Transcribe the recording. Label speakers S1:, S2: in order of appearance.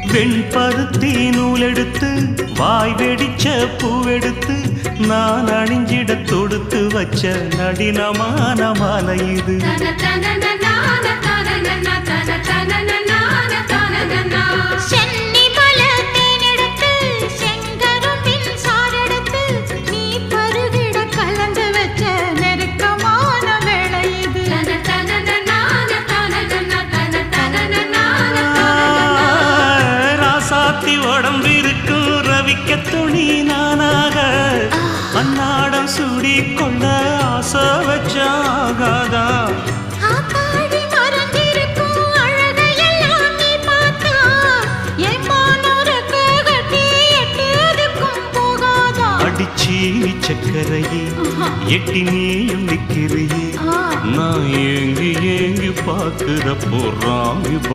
S1: வெண்பருத்தி நூலெடுத்து வாய் வெடிச்ச பூவெடுத்து நான் அணிஞ்சிட தொடுத்து வச்ச நடினமான மாலை இது. உடம்பிருக்கும் ரவிக்க துணி நானாக அன்னாடம் சூடி கொள்ள ஆசை வச்சாகாதா. அடிச்சி சக்கரையே எட்டி நீயும் நிக்கிறியே நான் ஏங்கி ஏங்கி பார்க்கிற போறாங்க.